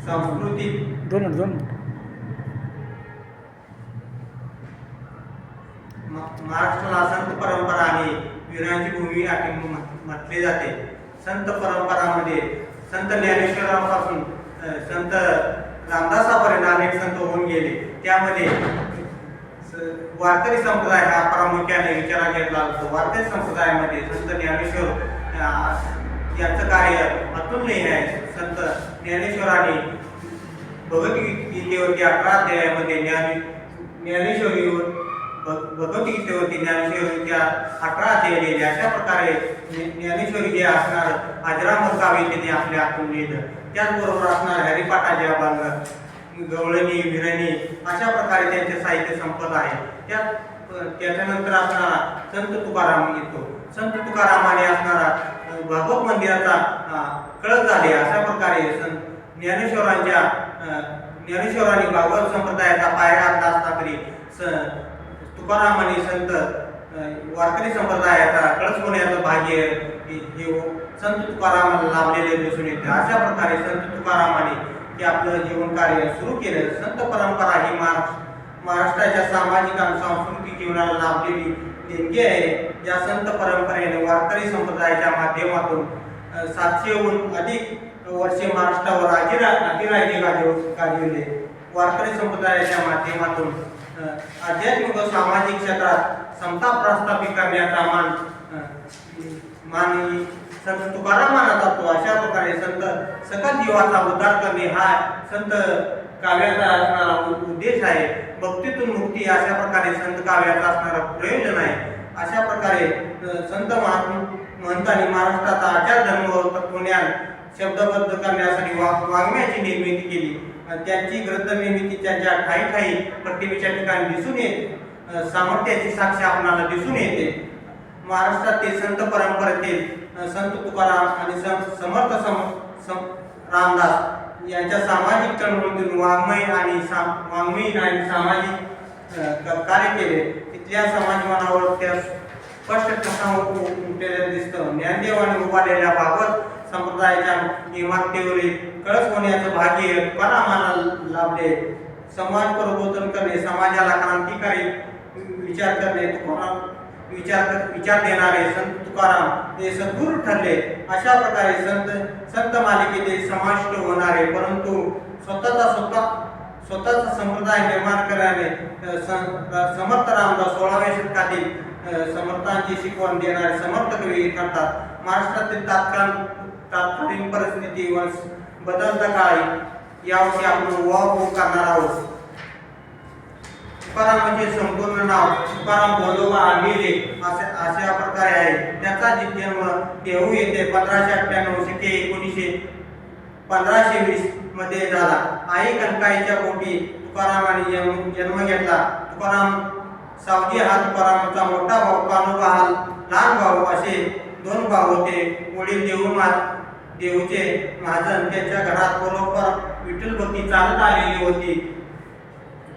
सांस्कृतिक दोन महाराष्ट्राला संत परंपरा आणि वीरांची भूमी असे म्हटले जाते. संत परंपरामध्ये संत ज्ञानेश्वरांपासून संत रामदासापर्यंत अनेक संत होऊन गेले. त्यामध्ये वारकरी संप्रदाय हा प्रामुख्याने विचारात घेतला जातो. वारकरी संप्रदायामध्ये संत ज्ञानेश्वर यांचं कार्य अतुलनीय आहे. संत ज्ञानेश्वरांनी भगवद्गीतेवरती 11 अध्यायामध्ये ज्ञानेश्वरीवर भगवद्गीतेवरती ज्ञानेश्वरीच्या 11 अध्याय लिहिले. अशा प्रकारे ज्ञानेश्वरी जे असणार अजरामर काव्य त्यांनी आपल्या हातून लिहिलं. त्याचबरोबर असणार हरिपाठा जे अभंग, गवळणी, विरणी अशा प्रकारे त्यांचे साहित्य संपदा आहे. त्याच्यानंतर असणारा संत तुकाराम येतो. संत तुकारामाने असणारा भागवत मंदिराचा कळस झाले. अशा प्रकारे ज्ञानेश्वरांनी भागवत संप्रदायाचा पाया घातला असला तरी तुकारामाने संत वारकरी संप्रदायाचा कळस होण्याचं भाग्य हे संत तुकारामाला लाभलेले दिसून येते. अशा प्रकारे संत तुकारामाने हे आपलं जीवन कार्य सुरू केलं. संत परंपरा ही महाराष्ट्राच्या सामाजिक आणि सांस्कृतिक जीवनाला लाभलेली देणगी आहे. या संत परंपरेने वारकरी संप्रदायाच्या माध्यमातून 700हून अधिक वर्षे महाराष्ट्रावर अधिराज्य गाजवले. वारकरी संप्रदायाच्या माध्यमातून आध्यात्मिक व सामाजिक क्षेत्रात समता प्रस्थापित करण्याचा मान संत तुकारामांना जातो. अशा प्रकारे संत सकल जीवाचा उद्धार करणे हा संत काव्याचा असणारा उद्देश आहे. भक्तीतून मुक्ती अशा प्रकारे संत काव्याचा असणारा प्रयोजन आहे. अशा प्रकारे संत महंतांनी महाराष्ट्राचा आचार धर्म व तत्वज्ञान शब्दबद्ध करण्यासाठी वाङ्मयाची निर्मिती केली. त्यांची ग्रंथ निर्मिती त्यांच्या ठाई प्रतिमेच्या ठिकाणी दिसून येते. सामर्थ्याची साक्ष आपणाला दिसून येते. महाराष्ट्रातील संत परंपरेतील संत तुकाराम आणि समर्थ रामदास यांच्या सामाजिक चळवळीतून वाङ्मयीन आणि सामाजिक कार्य केले. तिथल्या समाजमानावर त्या स्पष्ट ठसा उमटलेलं दिसतं. ज्ञानदेवाने उभारलेल्या भागवत संप्रदायाच्या इमारतीवरील कळस होण्याचं भाग्य तुकारामांना लाभले. समाज प्रबोधन करणे, समाजाला क्रांतिकारी विचार करणे, विचार देणारे संत तुकाराम हे सद्गुरू ठरले. अशा प्रकारे संत मालिकेतील समाविष्ट होणारे परंतु स्वतःचा संप्रदाय निर्माण करणारे समर्थ रामदास 16व्या शतकातील समर्थांची शिकवण देणारे समर्थ कवी ठरतात. महाराष्ट्रातील तात्कालीन परिस्थिती व बदलता काळी याविषयी आपण उहापोह करणार आहोत. तुकारामांचे संपूर्ण नाव तुकाराम भोलोबा आंबिले अशा प्रकारे आहे. त्याचा जन्म देहू येथे 1598 शके 1520 मध्ये झाला. आई कनकाईच्या पोटी तुकारामाने जन्म घेतला. तुकाराम सावजी हा तुकारामांचा मोठा भाऊ, कान्होबा हा लहान भाऊ असे 2 भाऊ होते. वडील देऊचे महाजन. त्यांच्या घरात बरोबर विठ्ठल भक्ती चालत आलेली होती.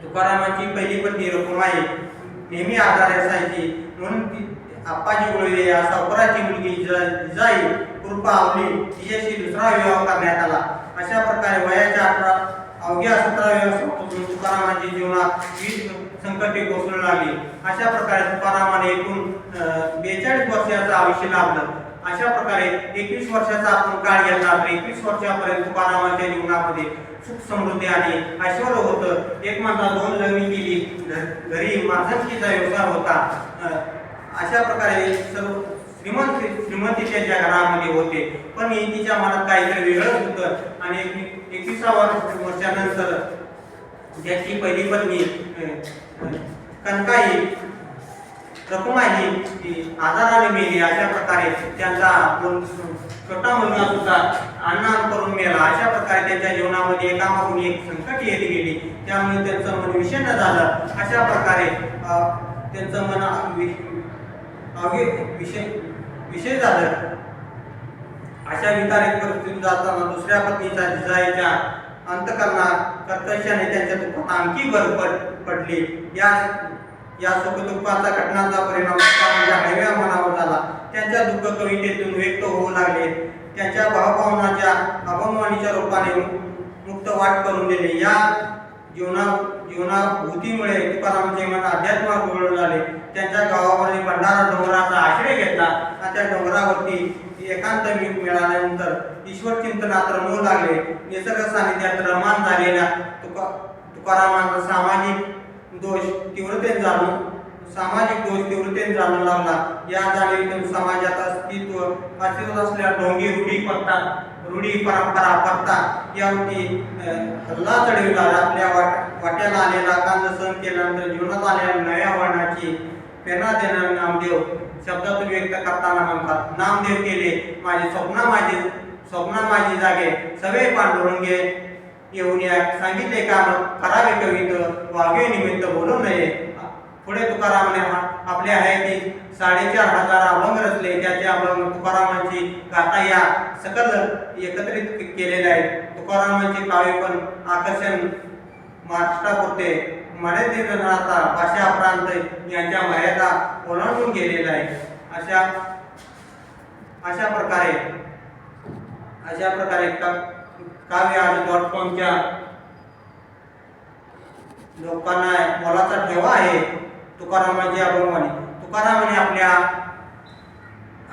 तुकारामांची पहिली पत्नी रखुमाई नेहमी आजारी असायची. म्हणून आप्पाजी गोळवे या सावकाराची मुलगी जिजाई कृपा आवली तिच्याशी दुसरा विवाह करण्यात आला. अशा प्रकारे वयाच्या अवघ्या 17व्या वर्षापासून तुकारामांच्या जीवनात विविध संकटे कोसळू लागली. अशा प्रकारे तुकारामाने एकूण 42 वर्षाचं आयुष्य लाभलं. अशा प्रकारे 21 वर्षाचा आपण काळ घेतला तर 21 वर्षापर्यंत तुकारामांच्या जीवनामध्ये सुख समृद्धी आणि ऐश्वर्य होतं. एक माता 2 लग्नी केली. घरी माणसांचा व्यवसाय होता. अशा प्रकारे सर्व श्रीमंती त्यांच्या घरामध्ये होते. पण तिच्या मनात काहीतरी वेगळंच होतं आणि 21व्या वर्षानंतर त्याची पहिली पत्नी कनकाई रखुमाई आजाराने मेली. अशा प्रकारे त्यांचा छोटा मुलगा सुद्धा अन्नान करून मेला. अशा प्रकारे त्यांच्या जीवनामध्ये एकामागून एक संकट येत गेली. त्यामुळे त्यांचं मन विषण्ण झालं. अशा प्रकारे त्यांचं मन विषय झालं. अशा विकारिक परिस्थितीत जाताना दुसऱ्या पत्नीच्या जिजाईच्या अंतःकरणात कर्कशाने त्यांच्या दुःखात आणखी भर पडली. या सुखदुःखाचा घटनांचा परिणाम तुकारामांच्या हळव्या मनावर झाला. त्यांच्या दुःख कवितेतून व्यक्त होऊ लागले. त्यांच्या भावभावनाच्या अभंगवाणीच्या रूपाने मुक्त वाट करून दिली. या जीवनाभूतीमुळे तुकारामांचे मन अध्यात्मात गोड झाले. त्यांच्या गावावरील भंडारा डोंगराचा आश्रय घेतला आणि त्या डोंगरावरती एकांत मिळाल्यानंतर ईश्वर चिंतनात रमू लागले. निसर्ग सानिध्यात रमान झालेल्या तुकारामांचा सामाजिक दोष तीव्रतेने जाणू लागला. या जाणीवेतून समाजात अस्तित्व असलेल्या ढोंगी रूढी परंपरा पत्ता यावरती हल्ला चढविला. आपल्या वाट्याला आलेला कांद सहन केल्यानंतर जीवनात आलेल्या नव्या वळणाची प्रेरणा देणारे नामदेव शब्दातून व्यक्त करताना म्हणतात, नामदेव केले माझे स्वप्न माझी जागे सवे पांडुरंगे येऊन या सांगितले काम करावे कवित वागे निमित्त बोलू नये. पुढे तुकारामाने आपल्या हयातीत 4,500 अभंग रचले. त्याचे अभंग तुकारामांची गाथा या सकल एकत्रित केलेले आहेत. तुकारामांचे काव्य पण आकर्षण महाराष्ट्रापुरते मर्यादित राहता भाषा प्रांत यांच्या मर्यादा ओलांडून गेलेला आहे. अशा प्रकारे काव्य.com च्या लोकांना मोलाचा ठेवा आहे. तुकारामांची अभंगवाणी. तुकारामाने आपल्या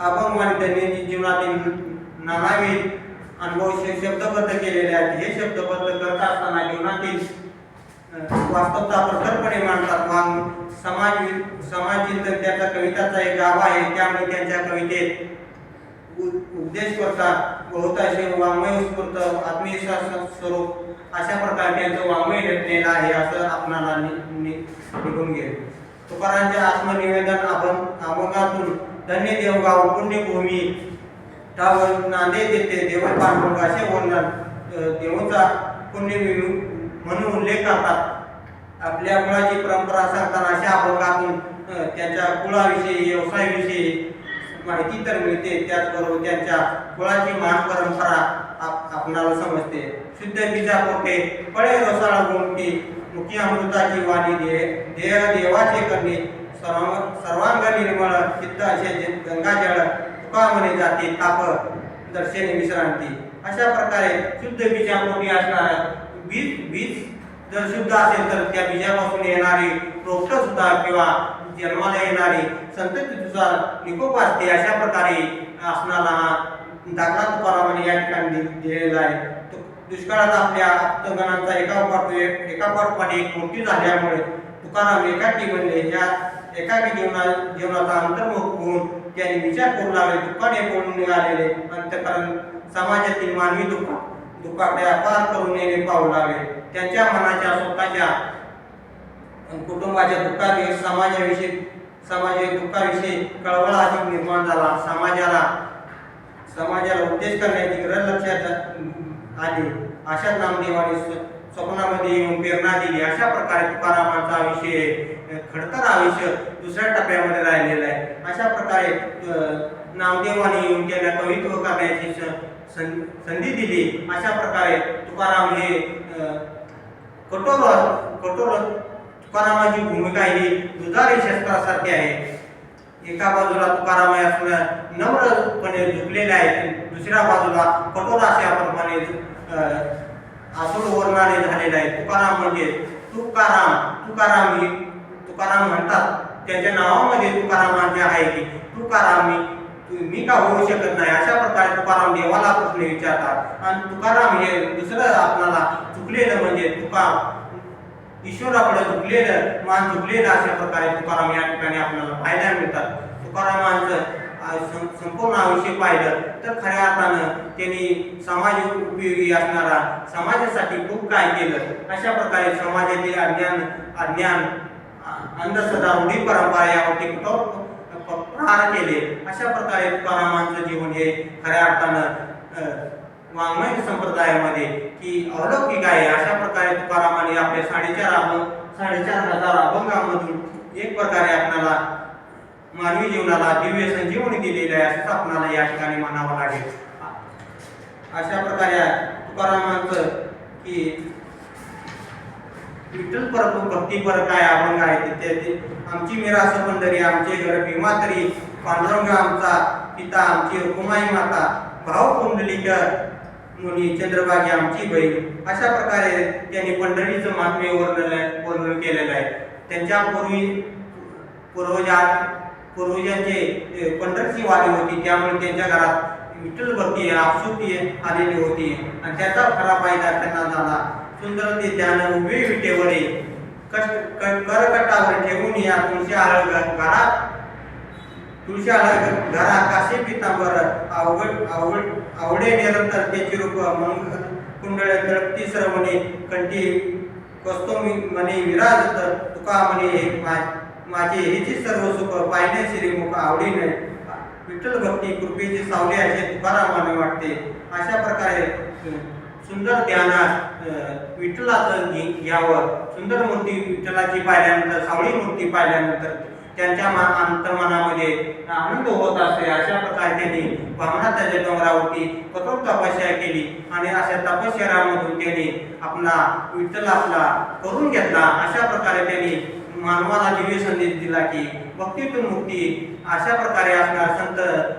अभंगवाणी दैनंदिन जीवनातील नानाविध अनुभव शब्दबद्ध केलेले आहेत. हे शब्दबद्ध करत असताना जीवनातील वास्तवता प्रखरपणे मांडतात. समाज चिंतन त्याचा कविताचा एक गाभा आहे. त्यामुळे त्यांच्या कवितेत उपदेशकर्ता बहुतांशी वाङ्मय उत्स्फूर्त आत्मविश्वास स्वरूप अशा प्रकारे त्यांचं वाङ्मय रचलेलं आहे असं आपणाला निघून गेले. तुकारामांच्या आत्मनिवेदन अभंगातून धन्य देवगाव पुण्यभूमी ठाव नांदे देते देव पांडुरंग असे वर्णन देवाचा पुण्यभूमी म्हणून उल्लेख करतात. आपल्या कुळाची परंपरा सांगताना अशा अभंगातून त्यांच्या कुळाविषयी व्यवसायाविषयी माहिती तर मिळते. त्याचबरोबर त्यांच्या कुळाची महान परंपरा आपणाला समजते. शुद्ध बीजा पोटे फळे रसाळ गोमटी मुखी अमृताची वाणी देवाचे करणे सर्वांग निर्मळ चित्त असे गंगाजळ तुका म्हणे जाते ताप दर्शने विश्रांती. अशा प्रकारे शुद्ध बीजा पोटी असणारा बीज जर शुद्ध असेल तर त्या बीजापासून येणारी रोपट सुद्धा किंवा जन्माला येणारी संतती तुझा निकोप असते. अशा प्रकारे असणारा दाखला तुकारामाने या ठिकाणी दिलेला आहे. दुष्काळात आपल्या आप्तगणांचा एकापाठोपाठ एक मूर्ती झाल्यामुळे तुकाराम एकाकी बनले. या एकाकी जीवनाचा अंतर्मुख होऊन त्यांनी विचार करू लागले. दुःखाने पळून निघालेले अंतःकरण समाजातील मानवी दुःखाकडे अपार करून नेणे पाहू लागले. त्यांच्या मनाच्या स्वतःच्या कुटुंबाच्या दुःखाविषयी समाजाच्या दुःखाविषयी कळवळा अधिक निर्माण झाला. समाजाला उपदेश करण्याची गरज लक्षात आली. अशा नामदेवाने स्वप्नामध्ये येऊन प्रेरणा दिली. अशा प्रकारे तुकारामांचा विषय खडतर आयुष्य दुसऱ्या टप्प्यामध्ये राहिलेला आहे. अशा प्रकारे नामदेवाने येऊन त्यांना कवित्व करण्याची संधी दिली. अशा प्रकारे तुकाराम हे कठोर तुकारामाची भूमिका ही दुधारी शस्त्रासारखी आहे. एका बाजूला तुकाराम नम्रपणे झुकलेले आहेत, दुसऱ्या बाजूला कठोर अशाप्रमाणे आसूड वर्णाने झालेले आहे. तुकाराम म्हणजे तुकाराम म्हणतात. त्यांच्या नावामध्ये तुकारामांचे आहे की तुकाराम मी का होऊ शकत नाही. अशा प्रकारे तुकाराम देवाला प्रश्न विचारतात. आणि तुकाराम हे दुसरं आपल्याला चुकलेलं म्हणजे ईश्वराकडे झुकलेलं मान झुकलेलं अशा प्रकारे तुकाराम या ठिकाणी आपल्याला पाहायला मिळतात. तुकारामांचं संपूर्ण आयुष्य पाहिलं तर खऱ्या अर्थानं त्यांनी समाज उपयोगी असणारा समाजासाठी खूप काय केलं. अशा प्रकारे समाजातील अज्ञान अंधश्रद्धा रूढी परंपरा यावरती कठोर प्रहार केले. अशा प्रकारे तुकारामांचं जीवन हे खऱ्या अर्थानं वाङ्मय संप्रदायामध्ये की अलौकिक आहे. अशा प्रकारे तुकारामाने आपल्या 4,500 अभंगामधून एक प्रकारे आपल्याला मानवी जीवनाला दिव्य संजीवनी दिलेली आहे असंच आपल्याला या ठिकाणी म्हणावं लागेल. अशा प्रकारे तुकारामांचं की विठ्ठल परतू भक्तीपर काय अभंग आहे ते आमची मिरास पंढरी आमचे घर भीमातरी पांडुरंग आमचा पिता आमची रुक्माई माता भाव कुंडलिक मुनी चंद्रभागी आमची बहीण अशा प्रकारे त्यांनी पंढरीचं महात्म्य वर्णन केलेलं आहे. त्यांच्या पूर्वजांचे पंढरची वारी होती, त्यामुळे त्यांच्या घरात विठ्ठल भक्ती आपसुकी आलेली होती आणि त्याचा खरा फायदा त्यांना झाला. सुंदर ते ध्यान उभे विटेवरे करकटावर ठेवून या तुळशी घरात काशी पितांबर आवडे निरंतर त्याची रूप मंग कुंडळ तळपती श्रवणे कंठी कस्तो म्हणे विराजत तुका म्हणे माझे हेची सर्व सुख पाहिणे श्रीमुख आवडीने विठ्ठल भक्ती कृपेची सावली असे तुकारामाने वाटते. अशा प्रकारे सुंदर ध्यानात विठ्ठलाचं घ्यावं. सुंदर मूर्ती विठ्ठलाची पाहिल्यानंतर, सावळी मूर्ती पाहिल्यानंतर त्यांच्या अंतर्मनामध्ये आनंद होत असते. अशा प्रकारे त्यांनी भावनाच्या डोंगरावरती कठोर तपस्या केली आणि अशा तपश्चर्यामधून त्यांनी विठ्ठल आपला करून घेतला. अशा प्रकारे त्यांनी मानवाला दिव्य संदेश दिला की भक्तीतून मुक्ती अशा प्रकारे असणार. संत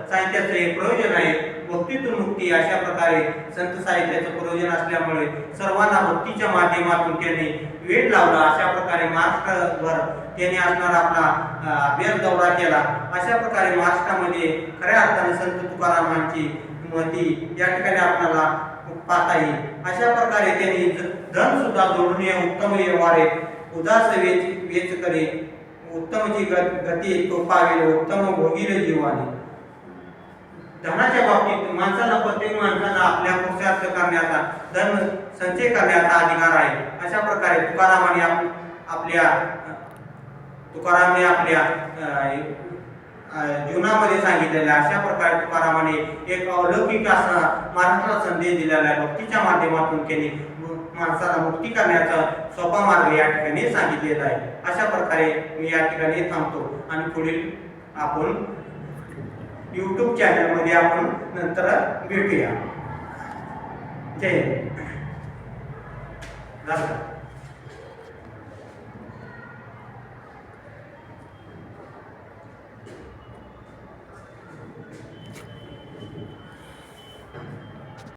साहित्याचं हे प्रयोजन आहे. भक्तीतून मुक्ती अशा प्रकारे संत साहित्याचं प्रयोजन असल्यामुळे सर्वांना भक्तीच्या माध्यमातून त्यांनी वेध लावला. अशा प्रकारे महाराष्ट्रभर त्यांनी असणार आपला अभ्यास दौरा केला. अशा प्रकारे महाराष्ट्रामध्ये खऱ्या अर्थाने संत तुकारामांची महती या ठिकाणी आपल्याला पाहता येईल. अशा प्रकारे त्यांनी धन सुद्धा जोडून उत्तम व्यवहारे उदास वेच करे उत्तमची गती तो पावेल उत्तम भोगील जीवाने. धनाच्या बाबतीत प्रत्येक माणसाला आपल्या पुरुषार्थ करण्याचा, धन संचय करण्याचा अधिकार आहे. अशा प्रकारे तुकारामाने आपल्या जीवनामध्ये सांगितलेले. अशा प्रकारे तुकारामाने एक अलौकिक असा महाराष्ट्राला संदेश दिलेला आहे. भक्तीच्या माध्यमातून त्यांनी माणसाला मुक्ती करण्याचा सोपा मार्ग या ठिकाणी सांगितलेला आहे. अशा प्रकारे मी या ठिकाणी थांबतो आणि पुढील आपण YouTube चॅनलमध्ये आपण नंतर भेटूया. जय हिंद.